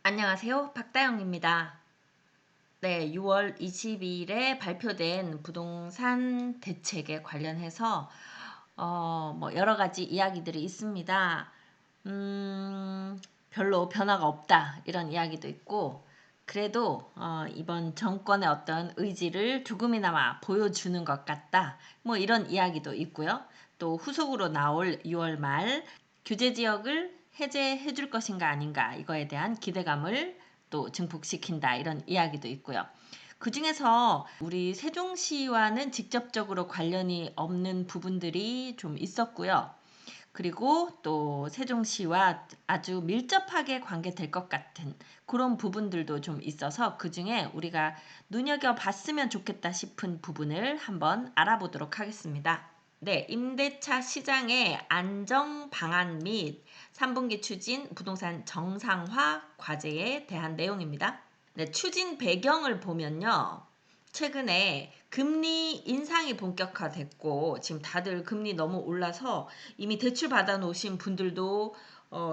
안녕하세요. 박다영입니다. 네, 6월 20일에 발표된 부동산 대책에 관련해서 여러 가지 이야기들이 있습니다. 별로 변화가 없다 이런 이야기도 있고, 그래도 이번 정권의 어떤 의지를 조금이나마 보여주는 것 같다 뭐 이런 이야기도 있고요. 또 후속으로 나올 6월 말 규제 지역을 해제해 줄 것인가 아닌가 이거에 대한 기대감을 또 증폭시킨다 이런 이야기도 있고요. 그 중에서 우리 세종시와는 직접적으로 관련이 없는 부분들이 좀 있었고요. 그리고 또 세종시와 아주 밀접하게 관계될 것 같은 그런 부분들도 좀 있어서 그 중에 우리가 눈여겨봤으면 좋겠다 싶은 부분을 한번 알아보도록 하겠습니다. 네, 임대차 시장의 안정 방안 및 3분기 추진 부동산 정상화 과제에 대한 내용입니다. 네, 추진 배경을 보면요. 최근에 금리 인상이 본격화됐고 지금 다들 금리 너무 올라서 이미 대출 받아 놓으신 분들도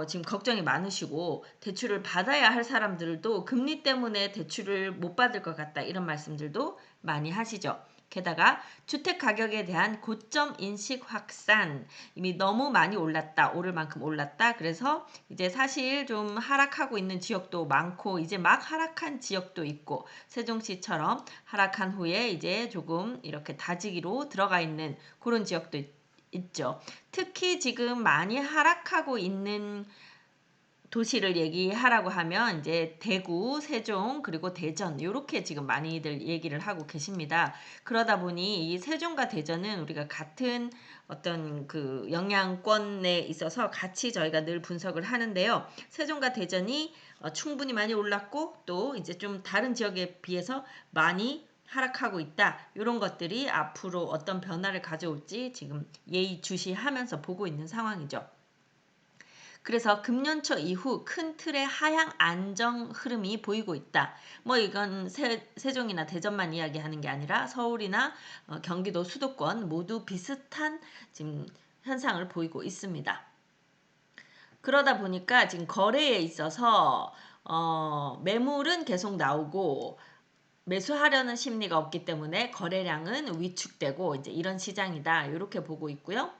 지금 걱정이 많으시고 대출을 받아야 할 사람들도 금리 때문에 대출을 못 받을 것 같다 이런 말씀들도 많이 하시죠. 게다가 주택 가격에 대한 고점 인식 확산 이미 너무 많이 올랐다 오를 만큼 올랐다 그래서 이제 사실 좀 하락하고 있는 지역도 많고 이제 막 하락한 지역도 있고 세종시처럼 하락한 후에 이제 조금 이렇게 다지기로 들어가 있는 그런 지역도 있죠. 특히 지금 많이 하락하고 있는 도시를 얘기하라고 하면 이제 대구, 세종, 그리고 대전 이렇게 지금 많이들 얘기를 하고 계십니다. 그러다 보니 이 세종과 대전은 우리가 같은 어떤 그 영향권에 있어서 같이 저희가 늘 분석을 하는데요. 세종과 대전이 충분히 많이 올랐고 또 이제 좀 다른 지역에 비해서 많이 하락하고 있다. 이런 것들이 앞으로 어떤 변화를 가져올지 지금 예의주시하면서 보고 있는 상황이죠. 그래서 금년초 이후 큰 틀의 하향 안정 흐름이 보이고 있다. 뭐 이건 세종이나 대전만 이야기하는 게 아니라 서울이나 경기도 수도권 모두 비슷한 지금 현상을 보이고 있습니다. 그러다 보니까 지금 거래에 있어서 매물은 계속 나오고 매수하려는 심리가 없기 때문에 거래량은 위축되고 이제 이런 시장이다. 이렇게 보고 있고요.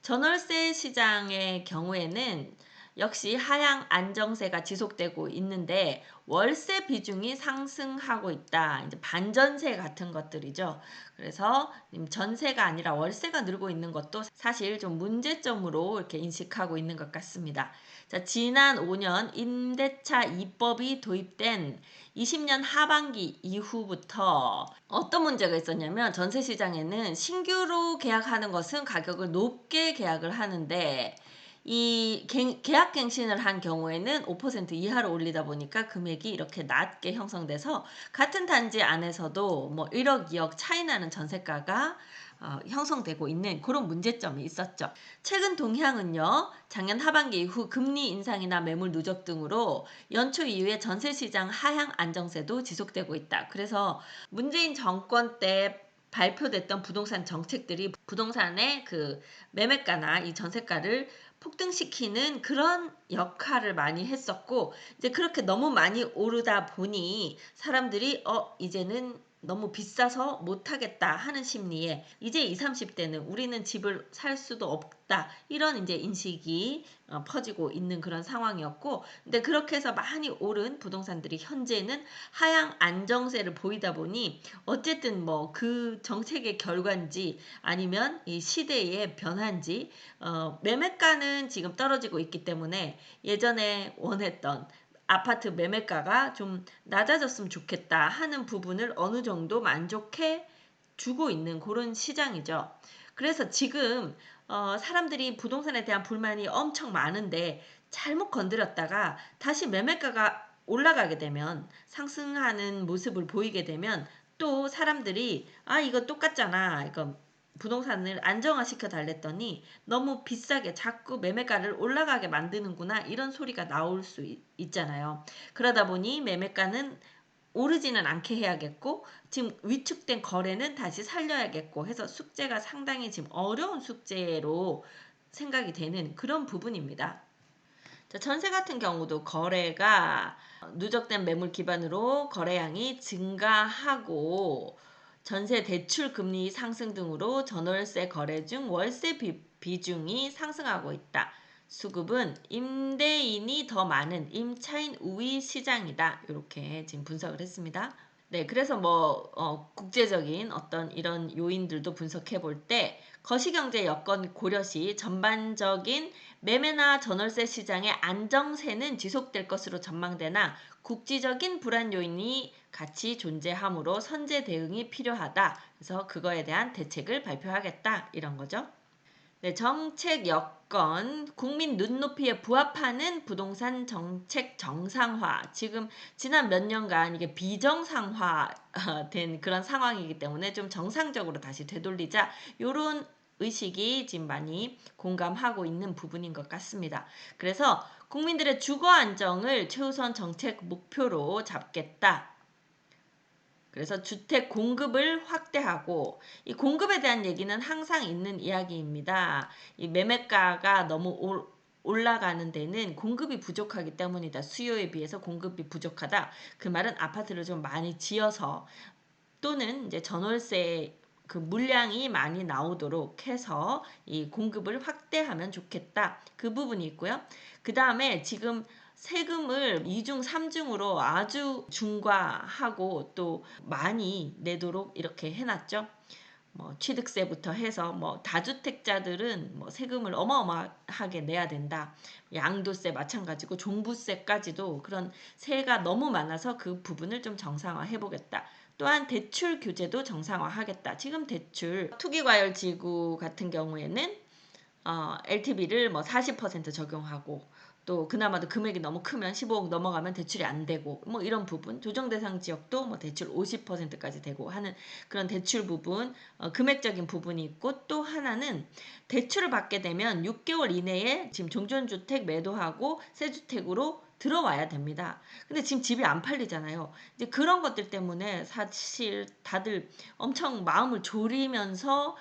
전월세 시장의 경우에는 역시 하향 안정세가 지속되고 있는데 월세 비중이 상승하고 있다. 이제 반전세 같은 것들이죠. 그래서 전세가 아니라 월세가 늘고 있는 것도 사실 좀 문제점으로 이렇게 인식하고 있는 것 같습니다. 자, 지난 5년 임대차 2법이 도입된 20년 하반기 이후부터 어떤 문제가 있었냐면 전세 시장에는 신규로 계약하는 것은 가격을 높게 계약을 하는데 이 계약 갱신을 한 경우에는 5% 이하로 올리다 보니까 금액이 이렇게 낮게 형성돼서 같은 단지 안에서도 뭐 1억, 2억 차이 나는 전세가가 형성되고 있는 그런 문제점이 있었죠. 최근 동향은요. 작년 하반기 이후 금리 인상이나 매물 누적 등으로 연초 이후에 전세시장 하향 안정세도 지속되고 있다. 그래서 문재인 정권 때 발표됐던 부동산 정책들이 부동산의 그 매매가나 이 전세가를 폭등시키는 그런 역할을 많이 했었고 이제 그렇게 너무 많이 오르다 보니 사람들이 이제는 너무 비싸서 못하겠다 하는 심리에 이제 20, 30대는 우리는 집을 살 수도 없다 이런 이제 인식이 퍼지고 있는 그런 상황이었고 근데 그렇게 해서 많이 오른 부동산들이 현재는 하향 안정세를 보이다 보니 어쨌든 뭐 그 정책의 결과인지 아니면 이 시대의 변화인지 매매가는 지금 떨어지고 있기 때문에 예전에 원했던 아파트 매매가가 좀 낮아졌으면 좋겠다 하는 부분을 어느 정도 만족해 주고 있는 그런 시장이죠. 그래서 지금 사람들이 부동산에 대한 불만이 엄청 많은데 잘못 건드렸다가 다시 매매가가 올라가게 되면 상승하는 모습을 보이게 되면 또 사람들이 이거 똑같잖아. 이거 부동산을 안정화시켜 달랬더니 너무 비싸게 자꾸 매매가를 올라가게 만드는구나 이런 소리가 나올 수 있잖아요. 그러다 보니 매매가는 오르지는 않게 해야겠고 지금 위축된 거래는 다시 살려야겠고 해서 숙제가 상당히 지금 어려운 숙제로 생각이 되는 그런 부분입니다. 자, 전세 같은 경우도 거래가 누적된 매물 기반으로 거래량이 증가하고 전세 대출 금리 상승 등으로 전월세 거래 중 월세 비중이 상승하고 있다. 수급은 임대인이 더 많은 임차인 우위 시장이다. 이렇게 지금 분석을 했습니다. 네, 그래서 국제적인 어떤 이런 요인들도 분석해 볼 때 거시경제 여건 고려 시 전반적인 매매나 전월세 시장의 안정세는 지속될 것으로 전망되나 국지적인 불안 요인이 같이 존재하므로 선제 대응이 필요하다. 그래서 그거에 대한 대책을 발표하겠다. 이런 거죠. 네, 정책 여건, 국민 눈높이에 부합하는 부동산 정책 정상화. 지금 지난 몇 년간 이게 비정상화된 그런 상황이기 때문에 좀 정상적으로 다시 되돌리자. 요런 의식이 지금 많이 공감하고 있는 부분인 것 같습니다. 그래서 국민들의 주거 안정을 최우선 정책 목표로 잡겠다. 그래서 주택 공급을 확대하고 이 공급에 대한 얘기는 항상 있는 이야기입니다. 이 매매가가 너무 올라가는 데는 공급이 부족하기 때문이다. 수요에 비해서 공급이 부족하다. 그 말은 아파트를 좀 많이 지어서 또는 이제 전월세 그 물량이 많이 나오도록 해서 이 공급을 확대하면 좋겠다. 그 부분이 있고요. 그 다음에 지금 세금을 2중, 3중으로 아주 중과하고 또 많이 내도록 이렇게 해놨죠. 취득세부터 해서 다주택자들은 세금을 어마어마하게 내야 된다. 양도세 마찬가지고 종부세까지도 그런 세가 너무 많아서 그 부분을 좀 정상화해 보겠다. 또한 대출 규제도 정상화하겠다. 지금 대출 투기과열지구 같은 경우에는 LTV를 40% 적용하고 또 그나마도 금액이 너무 크면 15억 넘어가면 대출이 안 되고 이런 부분 조정 대상 지역도 대출 50%까지 되고 하는 그런 대출 부분 금액적인 부분이 있고 또 하나는 대출을 받게 되면 6개월 이내에 지금 종전주택 매도하고 새주택으로 들어와야 됩니다. 근데 지금 집이 안 팔리잖아요. 이제 그런 것들 때문에 사실 다들 엄청 마음을 졸이면서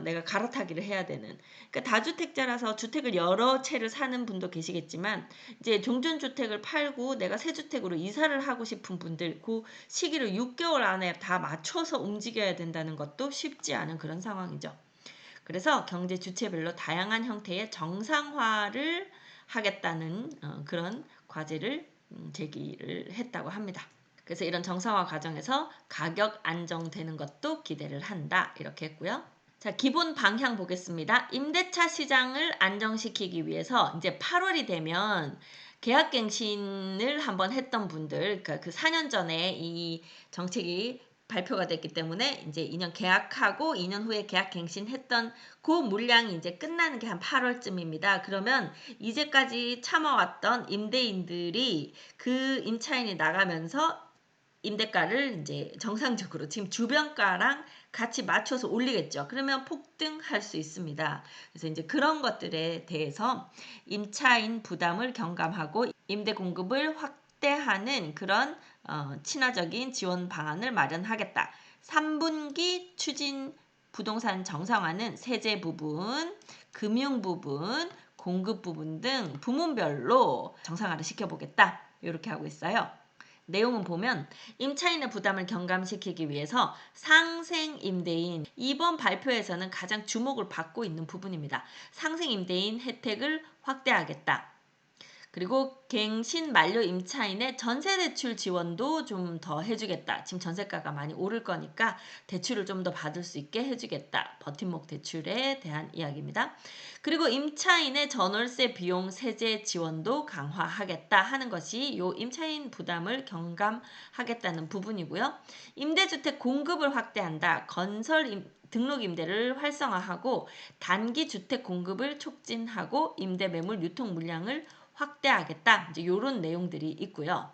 내가 갈아타기를 해야 되는. 그러니까 다주택자라서 주택을 여러 채를 사는 분도 계시겠지만 이제 종전주택을 팔고 내가 새 주택으로 이사를 하고 싶은 분들 그 시기를 6개월 안에 다 맞춰서 움직여야 된다는 것도 쉽지 않은 그런 상황이죠. 그래서 경제 주체별로 다양한 형태의 정상화를 하겠다는 그런 과제를 제기를 했다고 합니다. 그래서 이런 정상화 과정에서 가격 안정되는 것도 기대를 한다. 이렇게 했고요. 자, 기본 방향 보겠습니다. 임대차 시장을 안정시키기 위해서 이제 8월이 되면 계약갱신을 한번 했던 분들, 그러니까 그 4년 전에 이 정책이 발표가 됐기 때문에 이제 2년 계약하고 2년 후에 계약갱신했던 그 물량이 이제 끝나는 게 한 8월쯤입니다. 그러면 이제까지 참아왔던 임대인들이 그 임차인이 나가면서 임대가를 이제 정상적으로 지금 주변가랑 같이 맞춰서 올리겠죠. 그러면 폭등할 수 있습니다. 그래서 이제 그런 것들에 대해서 임차인 부담을 경감하고 임대 공급을 확대하는 그런 친화적인 지원 방안을 마련하겠다. 3분기 추진 부동산 정상화는 세제 부분, 금융 부분, 공급 부분 등 부문별로 정상화를 시켜보겠다. 이렇게 하고 있어요. 내용은 보면 임차인의 부담을 경감시키기 위해서 상생 임대인 이번 발표에서는 가장 주목을 받고 있는 부분입니다. 상생 임대인 혜택을 확대하겠다. 그리고 갱신 만료 임차인의 전세 대출 지원도 좀 더 해주겠다. 지금 전세가가 많이 오를 거니까 대출을 좀 더 받을 수 있게 해주겠다. 버팀목 대출에 대한 이야기입니다. 그리고 임차인의 전월세 비용 세제 지원도 강화하겠다 하는 것이 요 임차인 부담을 경감하겠다는 부분이고요. 임대주택 공급을 확대한다. 건설 등록 임대를 활성화하고 단기 주택 공급을 촉진하고 임대 매물 유통 물량을 확대하겠다. 이제 이런 내용들이 있고요.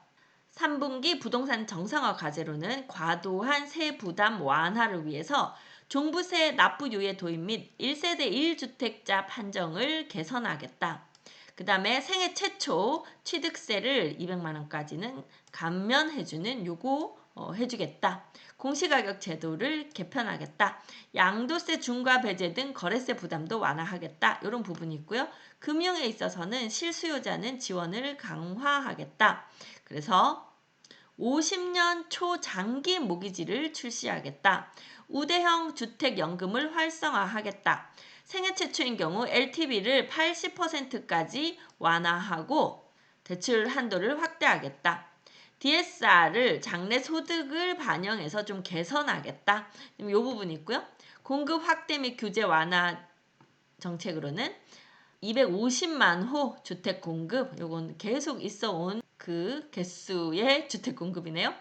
3분기 부동산 정상화 과제로는 과도한 세 부담 완화를 위해서 종부세 납부유예 도입 및 1세대 1주택자 판정을 개선하겠다. 그 다음에 생애 최초 취득세를 200만 원까지는 감면해주는 요거 해주겠다. 공시가격 제도를 개편하겠다. 양도세 중과 배제 등 거래세 부담도 완화하겠다. 이런 부분이 있고요. 금융에 있어서는 실수요자는 지원을 강화하겠다. 그래서 50년 초장기 모기지를 출시하겠다. 우대형 주택연금을 활성화하겠다. 생애 최초인 경우 LTV를 80%까지 완화하고 대출 한도를 확대하겠다. DSR을 장래 소득을 반영해서 좀 개선하겠다. 이 부분이 있고요. 공급 확대 및 규제 완화 정책으로는 250만 호 주택 공급, 요건 계속 있어 온 그 개수의 주택 공급이네요.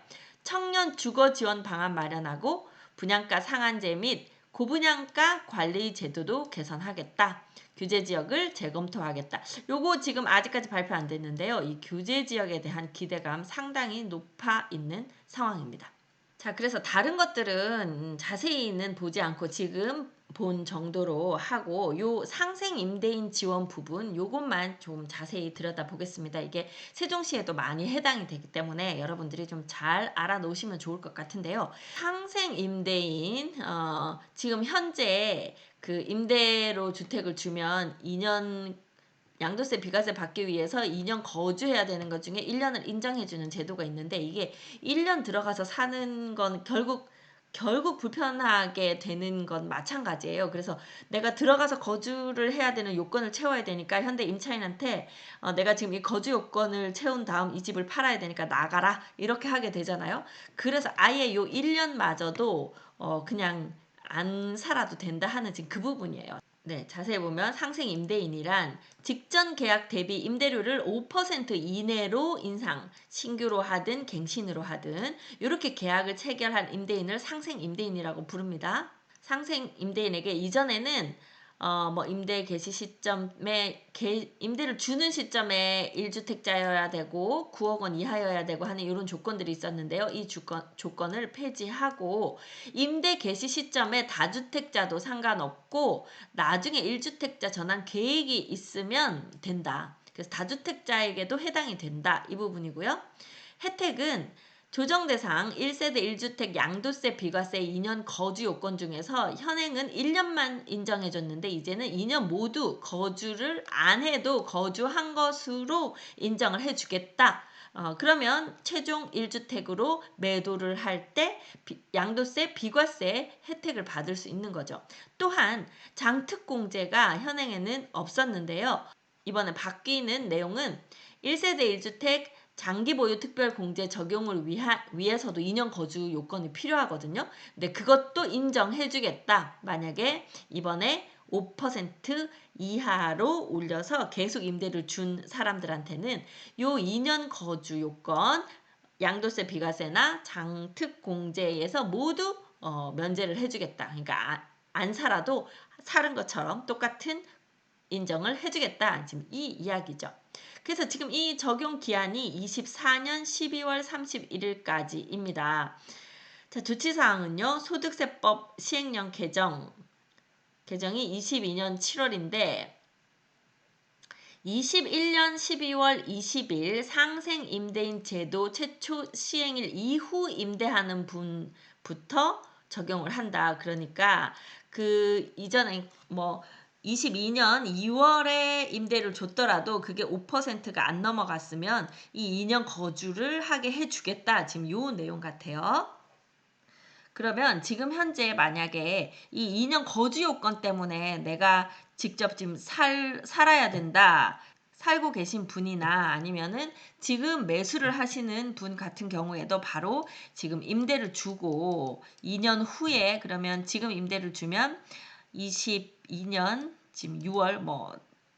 청년 주거 지원 방안 마련하고 분양가 상한제 및 고분양가 관리 제도도 개선하겠다. 규제 지역을 재검토하겠다. 요거 지금 아직까지 발표 안 됐는데요. 이 규제 지역에 대한 기대감 상당히 높아 있는 상황입니다. 자, 그래서 다른 것들은 자세히는 보지 않고 지금 본 정도로 하고 요 상생 임대인 지원 부분 요것만 좀 자세히 들여다보겠습니다. 이게 세종시에도 많이 해당이 되기 때문에 여러분들이 좀 잘 알아놓으시면 좋을 것 같은데요. 상생 임대인 지금 현재 그 임대로 주택을 주면 2년 양도세 비과세 받기 위해서 2년 거주해야 되는 것 중에 1년을 인정해주는 제도가 있는데 이게 1년 들어가서 사는 건 결국 불편하게 되는 건 마찬가지예요. 그래서 내가 들어가서 거주를 해야 되는 요건을 채워야 되니까 현대 임차인한테 내가 지금 이 거주 요건을 채운 다음 이 집을 팔아야 되니까 나가라 이렇게 하게 되잖아요. 그래서 아예 요 1년마저도 그냥 안 살아도 된다 하는 지금 그 부분이에요. 네, 자세히 보면 상생 임대인이란 직전 계약 대비 임대료를 5% 이내로 인상, 신규로 하든 갱신으로 하든 이렇게 계약을 체결한 임대인을 상생 임대인이라고 부릅니다. 상생 임대인에게 이전에는 임대 개시 시점에 임대를 주는 시점에 1주택자여야 되고 9억 원 이하여야 되고 하는 이런 조건들이 있었는데요. 이 조건을 폐지하고 임대 개시 시점에 다주택자도 상관없고 나중에 1주택자 전환 계획이 있으면 된다. 그래서 다주택자에게도 해당이 된다. 이 부분이고요. 혜택은 조정 대상 1세대 1주택 양도세 비과세 2년 거주 요건 중에서 현행은 1년만 인정해줬는데 이제는 2년 모두 거주를 안 해도 거주한 것으로 인정을 해주겠다. 그러면 최종 1주택으로 매도를 할 때 양도세 비과세 혜택을 받을 수 있는 거죠. 또한 장특공제가 현행에는 없었는데요. 이번에 바뀌는 내용은 1세대 1주택 장기 보유 특별 공제 적용을 위해서도 2년 거주 요건이 필요하거든요. 근데 그것도 인정해주겠다. 만약에 이번에 5% 이하로 올려서 계속 임대를 준 사람들한테는 요 2년 거주 요건 양도세 비과세나 장특 공제에서 모두 면제를 해주겠다. 그러니까 안 살아도 사는 것처럼 똑같은 인정을 해주겠다. 지금 이 이야기죠. 그래서 지금 이 적용 기한이 24년 12월 31일까지입니다. 자, 조치사항은요. 소득세법 시행령 개정이 22년 7월인데 21년 12월 20일 상생 임대인 제도 최초 시행일 이후 임대하는 분부터 적용을 한다. 그러니까 그 이전에 22년 2월에 임대를 줬더라도 그게 5%가 안 넘어갔으면 이 2년 거주를 하게 해주겠다. 지금 요 내용 같아요. 그러면 지금 현재 만약에 이 2년 거주 요건 때문에 내가 직접 지금 살아야 된다. 살고 계신 분이나 아니면은 지금 매수를 하시는 분 같은 경우에도 바로 지금 임대를 주고 2년 후에 그러면 지금 임대를 주면 22년 지금 6월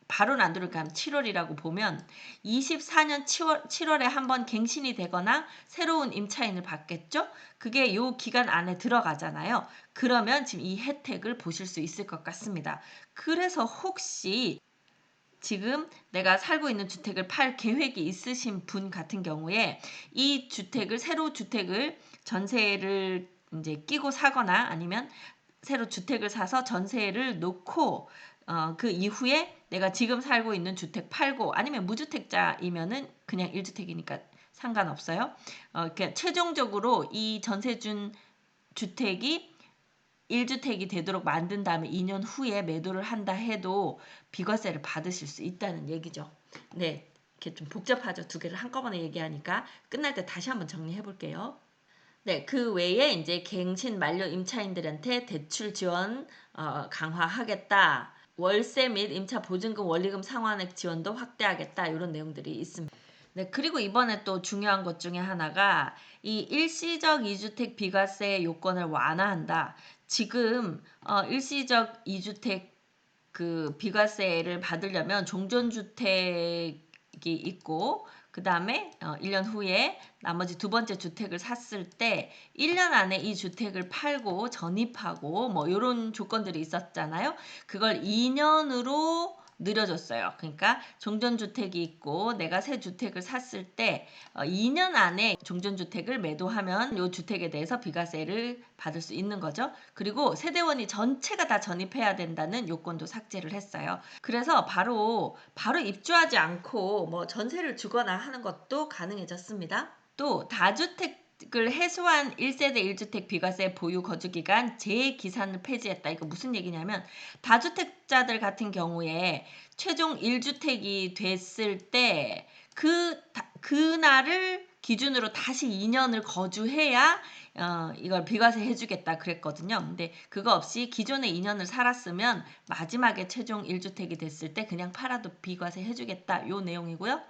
바로는 안 들어올까 7월이라고 보면 24년 7월에 한번 갱신이 되거나 새로운 임차인을 받겠죠? 그게 요 기간 안에 들어가잖아요. 그러면 지금 이 혜택을 보실 수 있을 것 같습니다. 그래서 혹시 지금 내가 살고 있는 주택을 팔 계획이 있으신 분 같은 경우에 이 주택을 새로 주택을 전세를 이제 끼고 사거나 아니면 새로 주택을 사서 전세를 놓고 그 이후에 내가 지금 살고 있는 주택 팔고 아니면 무주택자이면은 그냥 1주택이니까 상관없어요. 그러니까 최종적으로 이 전세 준 주택이 1주택이 되도록 만든 다음에 2년 후에 매도를 한다 해도 비과세를 받으실 수 있다는 얘기죠. 네, 이렇게 좀 복잡하죠. 두 개를 한꺼번에 얘기하니까 끝날 때 다시 한번 정리해 볼게요. 네, 그 외에 이제 갱신 만료 임차인들한테 대출 지원 강화하겠다. 월세 및 임차 보증금 원리금 상환액 지원도 확대하겠다. 이런 내용들이 있습니다. 네, 그리고 이번에 또 중요한 것 중에 하나가 이 일시적 2주택 비과세 요건을 완화한다. 지금 일시적 2주택 그 비과세를 받으려면 종전주택이 있고 그 다음에 1년 후에 나머지 두 번째 주택을 샀을 때 1년 안에 이 주택을 팔고 전입하고 뭐 이런 조건들이 있었잖아요. 그걸 2년으로 늘려줬어요. 그러니까 종전주택이 있고 내가 새 주택을 샀을 때 2년 안에 종전주택을 매도하면 이 주택에 대해서 비과세를 받을 수 있는 거죠. 그리고 세대원이 전체가 다 전입해야 된다는 요건도 삭제를 했어요. 그래서 바로 입주하지 않고 뭐 전세를 주거나 하는 것도 가능해졌습니다. 또 다주택을 해소한 1세대 1주택 비과세 보유 거주기간 재기산을 폐지했다. 이거 무슨 얘기냐면 다주택자들 같은 경우에 최종 1주택이 됐을 때 그날을 기준으로 다시 2년을 거주해야 이걸 비과세 해주겠다 그랬거든요. 근데 그거 없이 기존에 2년을 살았으면 마지막에 최종 1주택이 됐을 때 그냥 팔아도 비과세 해주겠다 요 내용이고요.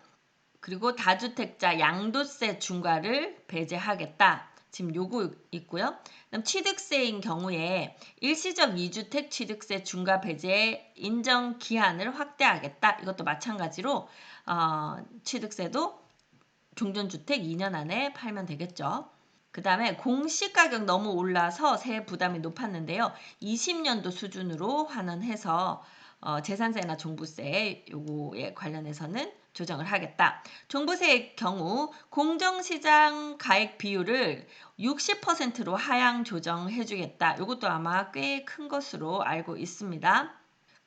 그리고 다주택자 양도세 중과를 배제하겠다. 지금 요거 있고요. 그다음 취득세인 경우에 일시적 2주택 취득세 중과 배제 인정 기한을 확대하겠다. 이것도 마찬가지로 취득세도 종전주택 2년 안에 팔면 되겠죠. 그 다음에 공시가격 너무 올라서 세액 부담이 높았는데요. 20년도 수준으로 환원해서 재산세나 종부세 요거에 관련해서는 조정을 하겠다. 종부세의 경우 공정시장 가액 비율을 60%로 하향 조정해 주겠다. 이것도 아마 꽤 큰 것으로 알고 있습니다.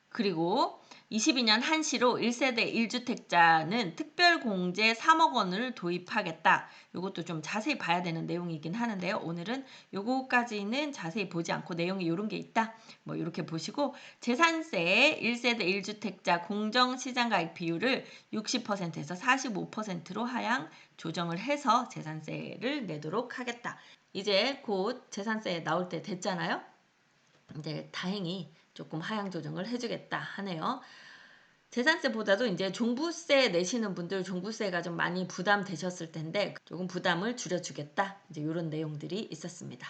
그리고 22년 한시로 1세대 1주택자는 특별공제 3억 원을 도입하겠다. 이것도 좀 자세히 봐야 되는 내용이긴 하는데요. 오늘은 요거까지는 자세히 보지 않고 내용이 이런 게 있다. 뭐 이렇게 보시고 재산세 1세대 1주택자 공정시장가액 비율을 60%에서 45%로 하향 조정을 해서 재산세를 내도록 하겠다. 이제 곧 재산세 나올 때 됐잖아요. 이제 다행히 조금 하향 조정을 해주겠다 하네요. 재산세보다도 이제 종부세 내시는 분들 종부세가 좀 많이 부담되셨을 텐데 조금 부담을 줄여주겠다. 이제 이런 내용들이 있었습니다.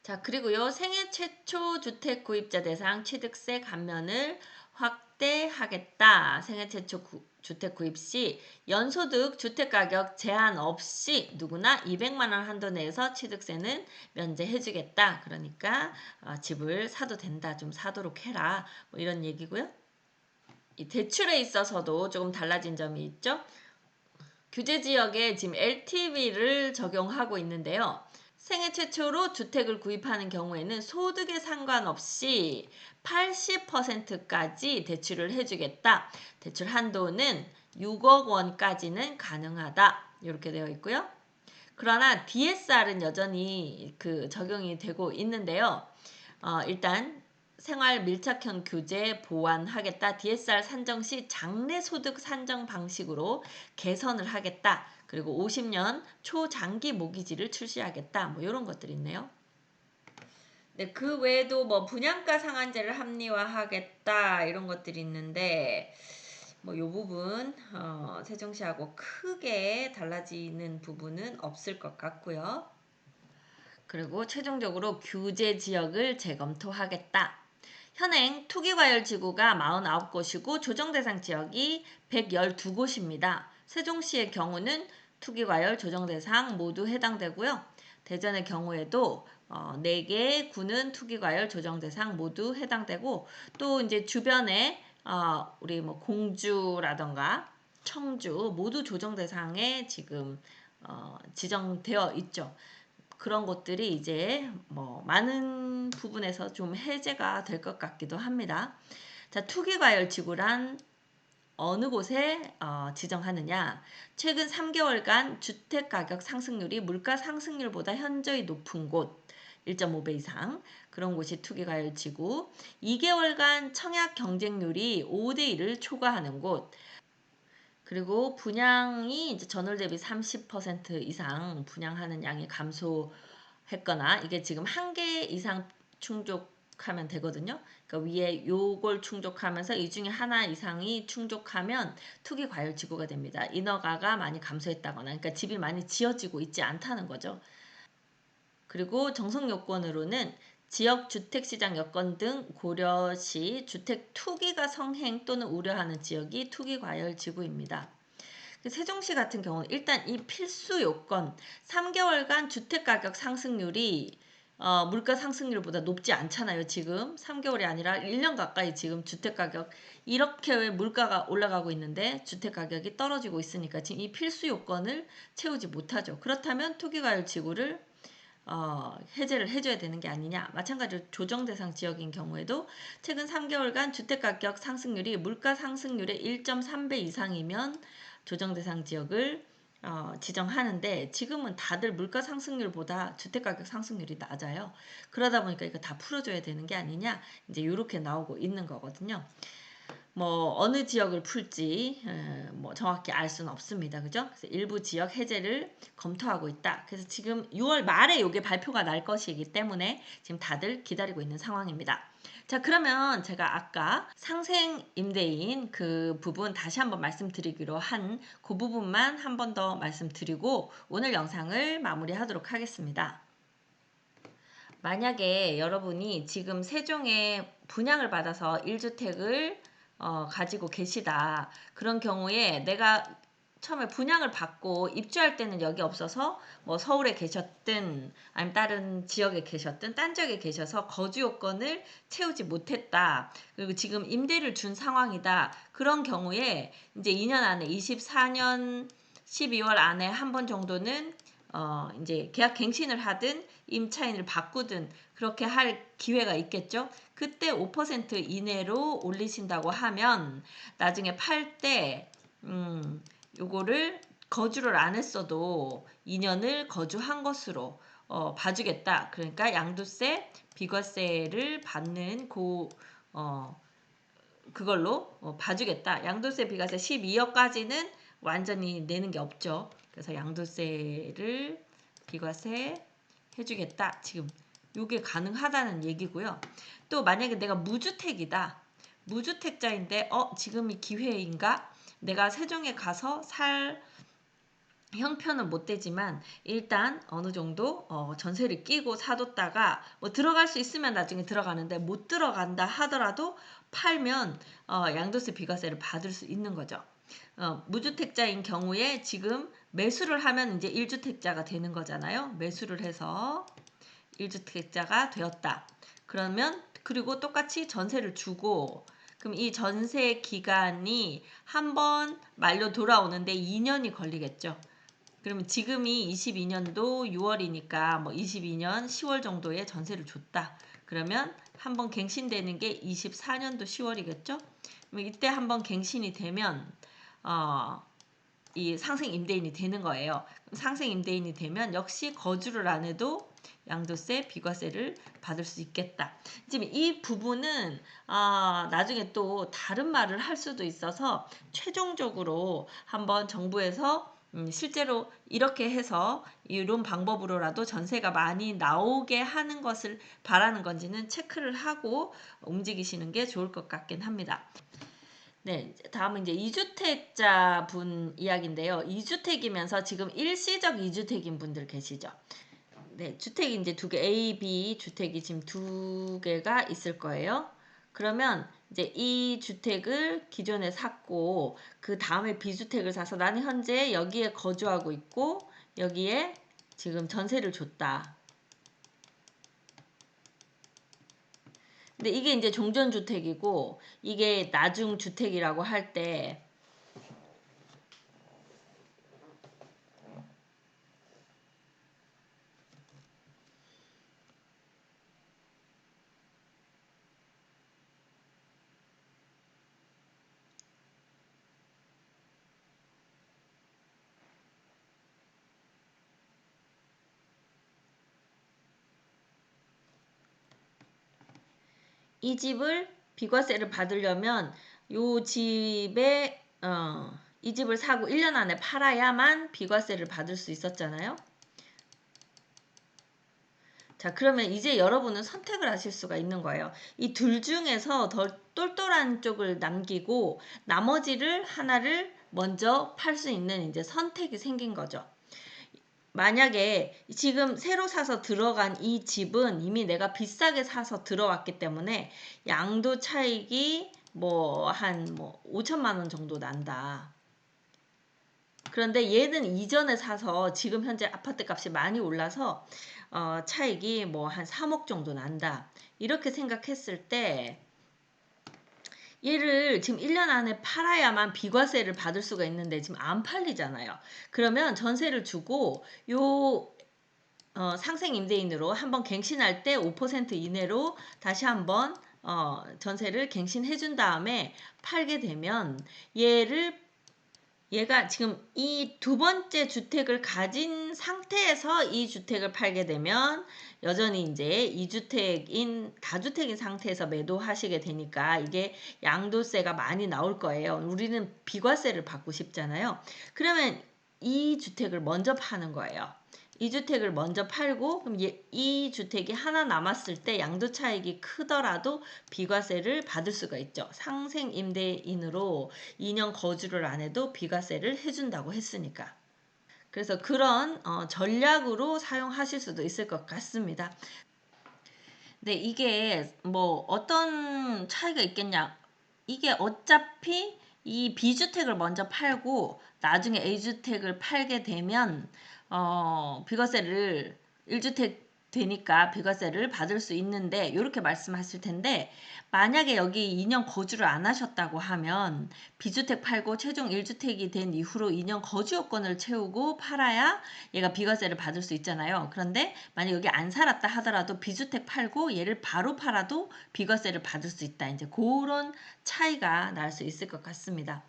자, 그리고요. 생애 최초 주택 구입자 대상 취득세 감면을 확대하겠다. 생애 최초 주택 구입 시 연소득 주택가격 제한 없이 누구나 200만 원 한도 내에서 취득세는 면제해주겠다. 그러니까 집을 사도 된다. 좀 사도록 해라. 뭐 이런 얘기고요. 이 대출에 있어서도 조금 달라진 점이 있죠. 규제 지역에 지금 LTV를 적용하고 있는데요. 생애 최초로 주택을 구입하는 경우에는 소득에 상관없이 80%까지 대출을 해주겠다. 대출 한도는 6억 원까지는 가능하다. 이렇게 되어 있고요. 그러나 DSR은 여전히 적용이 되고 있는데요. 일단 생활 밀착형 규제 보완하겠다. DSR 산정 시 장래소득 산정 방식으로 개선을 하겠다. 그리고 50년 초장기 모기지를 출시하겠다. 뭐 이런 것들이 있네요. 네, 그 외에도 뭐 분양가 상한제를 합리화하겠다 이런 것들이 있는데 뭐 이 부분 세종시하고 크게 달라지는 부분은 없을 것 같고요. 그리고 최종적으로 규제 지역을 재검토하겠다. 현행 투기과열 지구가 49곳이고 조정대상 지역이 112곳입니다. 세종시의 경우는 투기과열 조정대상 모두 해당되고요. 대전의 경우에도 4개 구는 투기과열 조정대상 모두 해당되고 또 이제 주변에 우리 뭐 공주라던가 청주 모두 조정대상에 지금 지정되어 있죠. 그런 것들이 이제 뭐 많은 부분에서 좀 해제가 될 것 같기도 합니다. 자, 투기과열지구란 어느 곳에 지정하느냐? 최근 3개월간 주택가격 상승률이 물가 상승률보다 현저히 높은 곳 1.5배 이상 그런 곳이 투기과열지구. 2개월간 청약 경쟁률이 5대 1을 초과하는 곳. 그리고 분양이 이제 전월 대비 30% 이상 분양하는 양이 감소했거나 이게 지금 한 개 이상 충족하면 되거든요. 그러니까 위에 요걸 충족하면서 이 중에 하나 이상이 충족하면 투기 과열 지구가 됩니다. 인허가가 많이 감소했다거나 그러니까 집이 많이 지어지고 있지 않다는 거죠. 그리고 정성 요건으로는 지역 주택시장 여건 등 고려시 주택 투기가 성행 또는 우려하는 지역이 투기 과열 지구입니다. 세종시 같은 경우는 일단 이 필수 요건 3개월간 주택가격 상승률이 물가 상승률보다 높지 않잖아요. 지금 3개월이 아니라 1년 가까이 지금 주택가격 이렇게 왜 물가가 올라가고 있는데 주택가격이 떨어지고 있으니까 지금 이 필수 요건을 채우지 못하죠. 그렇다면 투기과열 지구를 해제를 해줘야 되는 게 아니냐. 마찬가지로 조정대상 지역인 경우에도 최근 3개월간 주택가격 상승률이 물가 상승률의 1.3배 이상이면 조정대상 지역을 지정하는데 지금은 다들 물가 상승률보다 주택가격 상승률이 낮아요. 그러다 보니까 이거 다 풀어줘야 되는 게 아니냐. 이제 이렇게 나오고 있는 거거든요. 뭐 어느 지역을 풀지 뭐 정확히 알 수는 없습니다. 그죠? 그래서 일부 지역 해제를 검토하고 있다. 그래서 지금 6월 말에 이게 발표가 날 것이기 때문에 지금 다들 기다리고 있는 상황입니다. 자, 그러면 제가 아까 상생 임대인 그 부분 다시 한번 말씀드리기로 한 그 부분만 한 번 더 말씀드리고 오늘 영상을 마무리하도록 하겠습니다. 만약에 여러분이 지금 세종에 분양을 받아서 1주택을 가지고 계시다. 그런 경우에 내가 처음에 분양을 받고 입주할 때는 여기 없어서 뭐 서울에 계셨든 아니면 다른 지역에 계셨든 딴 지역에 계셔서 거주 요건을 채우지 못했다. 그리고 지금 임대를 준 상황이다. 그런 경우에 이제 2년 안에 24년 12월 안에 한 번 정도는 이제 계약 갱신을 하든 임차인을 바꾸든 그렇게 할 기회가 있겠죠. 그때 5% 이내로 올리신다고 하면 나중에 팔 때 요거를 거주를 안 했어도 2년을 거주한 것으로 봐주겠다. 그러니까 양도세, 비과세를 받는 그걸로 봐주겠다. 양도세, 비과세 12억까지는 완전히 내는 게 없죠. 그래서 양도세를 비과세 해주겠다. 지금 이게 가능하다는 얘기고요. 또 만약에 내가 무주택이다. 무주택자인데 지금이 기회인가? 내가 세종에 가서 살 형편은 못 되지만 일단 어느 정도 전세를 끼고 사뒀다가 뭐 들어갈 수 있으면 나중에 들어가는데 못 들어간다 하더라도 팔면 양도세 비과세를 받을 수 있는 거죠. 무주택자인 경우에 지금 매수를 하면 이제 1주택자가 되는 거잖아요. 매수를 해서 1주택자가 되었다. 그러면 그리고 똑같이 전세를 주고 그럼 이 전세 기간이 한 번 만료 돌아오는데 2년이 걸리겠죠. 그러면 지금이 22년도 6월이니까 뭐 22년 10월 정도에 전세를 줬다. 그러면 한번 갱신되는 게 24년도 10월이겠죠? 이때 한번 갱신이 되면 이 상생 임대인이 되는 거예요. 상생 임대인이 되면 역시 거주를 안 해도 양도세, 비과세를 받을 수 있겠다. 지금 이 부분은 나중에 또 다른 말을 할 수도 있어서 최종적으로 한번 정부에서 실제로 이렇게 해서 이런 방법으로라도 전세가 많이 나오게 하는 것을 바라는 건지는 체크를 하고 움직이시는 게 좋을 것 같긴 합니다. 네, 다음은 이제 2주택자 분 이야기인데요. 2주택이면서 지금 일시적 2주택인 분들 계시죠? 네, 주택이 이제 두 개, A, B 주택이 지금 두 개가 있을 거예요. 그러면 이제 이 주택을 기존에 샀고 그 다음에 B주택을 사서 나는 현재 여기에 거주하고 있고 여기에 지금 전세를 줬다. 근데 이게 이제 종전주택이고 이게 나중주택이라고 할때 이 집을 비과세를 받으려면 요 집에 이 집을 사고 1년 안에 팔아야만 비과세를 받을 수 있었잖아요. 자, 그러면 이제 여러분은 선택을 하실 수가 있는 거예요. 이 둘 중에서 더 똘똘한 쪽을 남기고 나머지를 하나를 먼저 팔 수 있는 이제 선택이 생긴 거죠. 만약에 지금 새로 사서 들어간 이 집은 이미 내가 비싸게 사서 들어왔기 때문에 양도 차익이 뭐 한 5천만 원 정도 난다. 그런데 얘는 이전에 사서 지금 현재 아파트 값이 많이 올라서 차익이 뭐 한 3억 정도 난다. 이렇게 생각했을 때 얘를 지금 1년 안에 팔아야만 비과세를 받을 수가 있는데 지금 안 팔리잖아요. 그러면 전세를 주고 요 상생 임대인으로 한번 갱신할 때 5% 이내로 다시 한번 전세를 갱신해 준 다음에 팔게 되면 얘가 지금 이 두 번째 주택을 가진 상태에서 이 주택을 팔게 되면 여전히 이제 다주택인 상태에서 매도하시게 되니까 이게 양도세가 많이 나올 거예요. 우리는 비과세를 받고 싶잖아요. 그러면 이 주택을 먼저 파는 거예요. 이 주택을 먼저 팔고 그럼 이 주택이 하나 남았을 때 양도 차익이 크더라도 비과세를 받을 수가 있죠. 상생 임대인으로 2년 거주를 안 해도 비과세를 해준다고 했으니까. 그래서 그런 전략으로 사용하실 수도 있을 것 같습니다. 네, 이게 뭐 어떤 차이가 있겠냐? 이게 어차피 이 B주택을 먼저 팔고 나중에 A주택을 팔게 되면 비과세를 1주택 되니까 비과세를 받을 수 있는데 이렇게 말씀하실 텐데 만약에 여기 2년 거주를 안 하셨다고 하면 B주택 팔고 최종 1주택이 된 이후로 2년 거주 요건을 채우고 팔아야 얘가 비과세를 받을 수 있잖아요. 그런데 만약 여기 안 살았다 하더라도 B주택 팔고 얘를 바로 팔아도 비과세를 받을 수 있다. 이제 그런 차이가 날 수 있을 것 같습니다.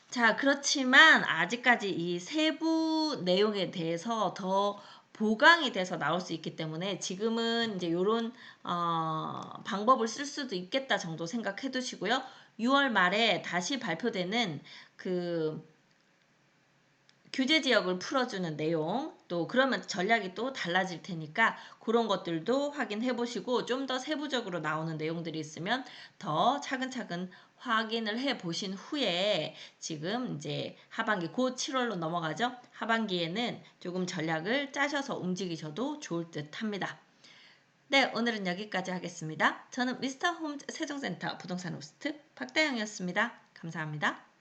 자, 그렇지만 아직까지 이 세부 내용에 대해서 더 보강이 돼서 나올 수 있기 때문에 지금은 이제 이런 방법을 쓸 수도 있겠다 정도 생각해 두시고요. 6월 말에 다시 발표되는 그 규제 지역을 풀어주는 내용 또 그러면 전략이 또 달라질 테니까 그런 것들도 확인해 보시고 좀 더 세부적으로 나오는 내용들이 있으면 더 차근차근 확인을 해 보신 후에 지금 이제 하반기 곧 7월로 넘어가죠. 하반기에는 조금 전략을 짜셔서 움직이셔도 좋을 듯 합니다. 네, 오늘은 여기까지 하겠습니다. 저는 미스터 홈 세종센터 부동산 호스트 박다영이었습니다. 감사합니다.